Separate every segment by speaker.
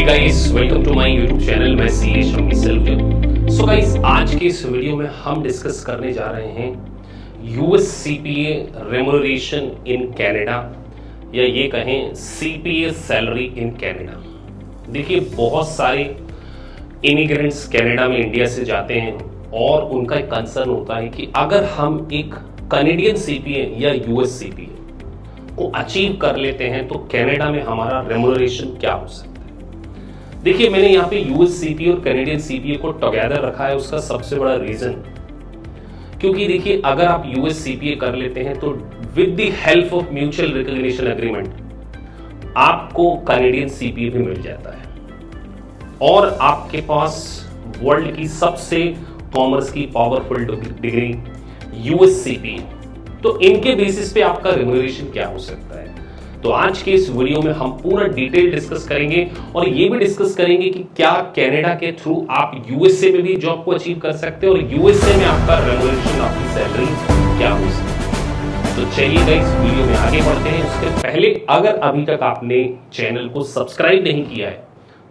Speaker 1: Guys, welcome to my YouTube channel. मैं C Shammi Selvam. So guys, आज के इस वीडियो में हम डिस्कस करने जा रहे हैं US CPA remuneration in Canada, या ये कहें सीपीए सैलरी इन कनाडा। देखिए, बहुत सारे इमिग्रेंट्स कनाडा में इंडिया से जाते हैं और उनका एक कंसर्न होता है कि अगर हम एक कनेडियन सीपीए या यूएस सीपीए को अचीव कर लेते हैं तो कनाडा में हमारा रेम्यूनरेशन क्या हो सकता है। देखिए, मैंने यहाँ पे यूएस सीपीए और कैनेडियन सीपीए को टुगेदर रखा है। उसका सबसे बड़ा रीजन, क्योंकि देखिए, अगर आप यूएस सीपीए कर लेते हैं तो with the help of mutual recognition agreement आपको कैनेडियन सीपीए भी मिल जाता है और आपके पास वर्ल्ड की सबसे कॉमर्स की पावरफुल डिग्री यूएस सीपीए, तो इनके बेसिस पे आपका रेम्यूनरेशन क्या हो सकता है। तो आज के इस वीडियो में हम पूरा डिटेल डिस्कस करेंगे और ये भी डिस्कस करेंगे कि क्या कनाडा के थ्रू आप यूएसए में भी जॉब को अचीव कर सकते हैं और यूएसए में आपका रेम्यूनरेशन, आपकी सैलरी क्या हो सकती है। तो चलिए गाइस, वीडियो में आगे बढ़ते हैं। उसके पहले अगर अभी तक आपने चैनल को सब्सक्राइब नहीं किया है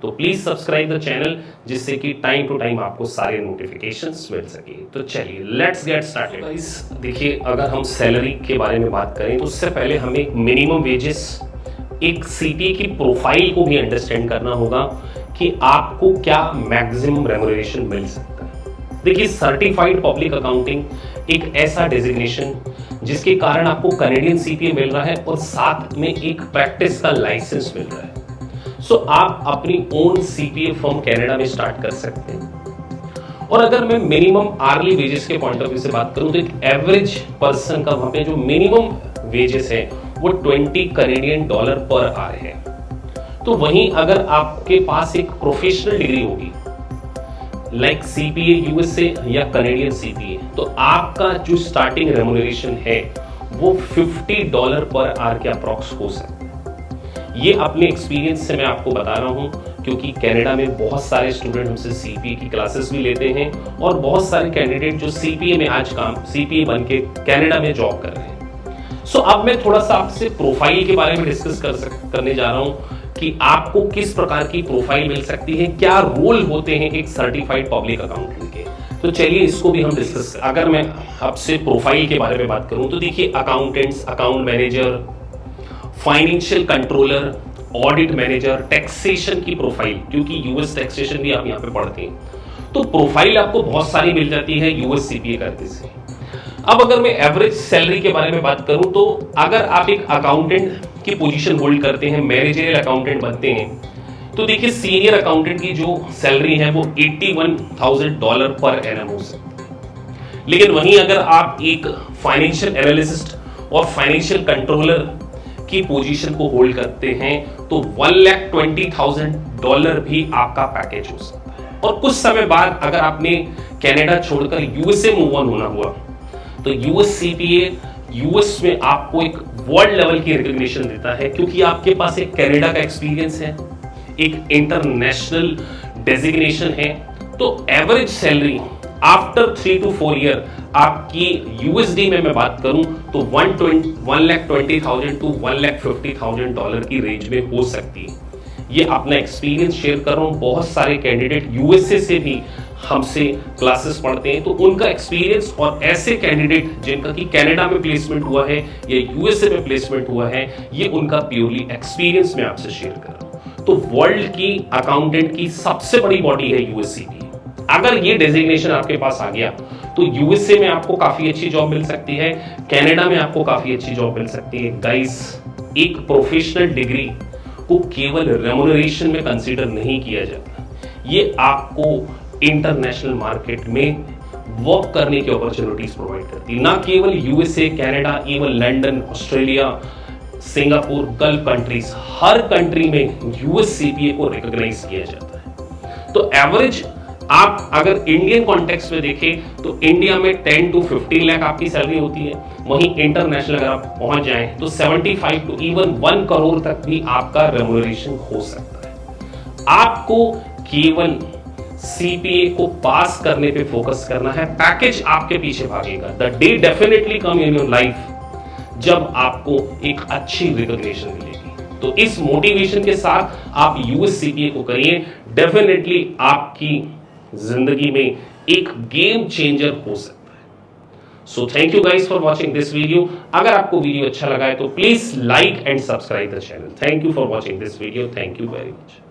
Speaker 1: तो प्लीज सब्सक्राइब द चैनल, जिससे कि टाइम टू टाइम आपको सारे नोटिफिकेशंस मिल सके। तो चलिए, लेट्स गेट स्टार्टेड। गाइस देखिए, अगर हम सैलरी के बारे में बात करें तो उससे पहले हमें मिनिमम वेजेस, एक सीपीए की प्रोफाइल को भी अंडरस्टैंड करना होगा कि आपको क्या मैक्सिमम रेम्यूनरेशन मिल सकता है। देखिए, सर्टिफाइड पब्लिक अकाउंटिंग एक ऐसा डेजिग्नेशन जिसके कारण आपको कैनेडियन सीपीए मिल रहा है और साथ में एक प्रैक्टिस का लाइसेंस मिल रहा है। सो आप अपनी ओन सीपीए फर्म कनाडा में स्टार्ट कर सकते हैं। और अगर मैं मिनिमम आर्ली वेजेस के पॉइंट ऑफ व्यू से बात करूं तो एक एवरेज पर्सन का वहां पे जो मिनिमम वेजेस है वो $20 कैनेडियन पर आवर है। तो वहीं अगर आपके पास एक प्रोफेशनल डिग्री होगी लाइक सीपीए यूएसए या कैनेडियन सीपीए, तो आपका जो स्टार्टिंग रेम्यूनरेशन है वो $50 पर आवर के अप्रॉक्स हो सकता है। ये अपने एक्सपीरियंस से मैं आपको बता रहा हूं, क्योंकि कनाडा में बहुत सारे स्टूडेंट हमसे सीपीए की क्लासेस भी लेते हैं और बहुत सारे कैंडिडेट जो सीपीए में आज सीपीए बन के कनाडा में जॉब कर रहे हैं। सो अब मैं थोड़ा सा आपसे प्रोफाइल के बारे में डिस्कस करने जा रहा हूं कि आपको किस प्रकार की प्रोफाइल मिल सकती है, क्या रोल होते हैं एक सर्टिफाइड पब्लिक अकाउंटेंट के। तो चलिए, इसको भी हम डिस्कस। अगर मैं आपसे प्रोफाइल के बारे में बात करूं तो देखिए, accountants, account manager, financial controller, audit manager, taxation की प्रोफाइल, क्योंकि यूएस टैक्सेशन भी आप यहाँ पे पढ़ते हैं, तो प्रोफाइल आपको बहुत सारी मिल जाती है यूएस सीपीए करने से। अब अगर मैं एवरेज सैलरी के बारे में बात करूं तो अगर आप एक अकाउंटेंट की पोजीशन होल्ड करते हैं, मैनेजरियल अकाउंटेंट बनते हैं, तो देखिए, सीनियर अकाउंटेंट की जो सैलरी है वो $81,000 पर एनम हो सकती है। लेकिन वहीं अगर आप एक फाइनेंशियल एनालिस्ट और फाइनेंशियल कंट्रोलर की पोजीशन को होल्ड करते हैं तो $1,20,000 भी आपका पैकेज हो सकता है। और कुछ समय बाद अगर आपने कनाडा छोड़कर यूएसए मूव ऑन होना हुआ तो यूएस सीपीए यूएस में आपको एक वर्ल्ड लेवल की रिकॉग्निशन देता है, क्योंकि आपके पास एक कनाडा का एक्सपीरियंस है, एक इंटरनेशनल डेजिग्नेशन है। तो average salary after 3 to 4 year आपकी यूएसडी में मैं बात करूं तो $1,20,000 to $1,50,000 की रेंज में हो सकती है। ये अपना एक्सपीरियंस शेयर कर रहा हूं। बहुत सारे कैंडिडेट यूएसए से भी हमसे क्लासेस पढ़ते हैं, तो उनका एक्सपीरियंस और ऐसे कैंडिडेट जिनका कि कनाडा में प्लेसमेंट हुआ है या यूएसए में प्लेसमेंट हुआ है, ये उनका प्योरली एक्सपीरियंस मैं आपसे शेयर कर रहा हूं। तो वर्ल्ड की अकाउंटेंट की सबसे बड़ी बॉडी है यूएस सीपीए। अगर ये डेजिग्नेशन आपके पास आ गया तो यूएसए में आपको काफी अच्छी जॉब मिल सकती है, कनाडा में आपको काफी अच्छी जॉब मिल सकती है। गाइस, एक प्रोफेशनल डिग्री को केवल रेम्यूनरेशन में कंसीडर नहीं किया जाता, ये आपको इंटरनेशनल मार्केट में वर्क करने की अपॉर्चुनिटीज प्रोवाइड करती है। ना केवल USA, Canada, even London, Australia, Singapore, Gulf countries, हर कंट्री में यूएस सीपीए को रिकॉग्नाइज किया जाता है। तो एवरेज आप अगर इंडियन कॉन्टेक्स्ट में देखें तो इंडिया में 10 to 15 लाख आपकी सैलरी होती है, वहीं इंटरनेशनल अगर आप पहुंच जाएं तो 75 to even 1 करोड़ तक भी आपका रेम्यूनरेशन हो सकता है। आपको केवल सीपीए को पास करने पे फोकस करना है, पैकेज आपके पीछे भागेगा। The day definitely come in your life जब आपको एक अच्छी रिकॉग्निशन मिलेगी। तो इस मोटिवेशन के साथ आप यूएससीपीए को करिए, डेफिनेटली आपकी जिंदगी में एक गेम चेंजर हो सकता है। So thank you guys for watching this video. अगर आपको वीडियो अच्छा लगा है तो please like and subscribe the channel. Thank you for watching this video. Thank you very much.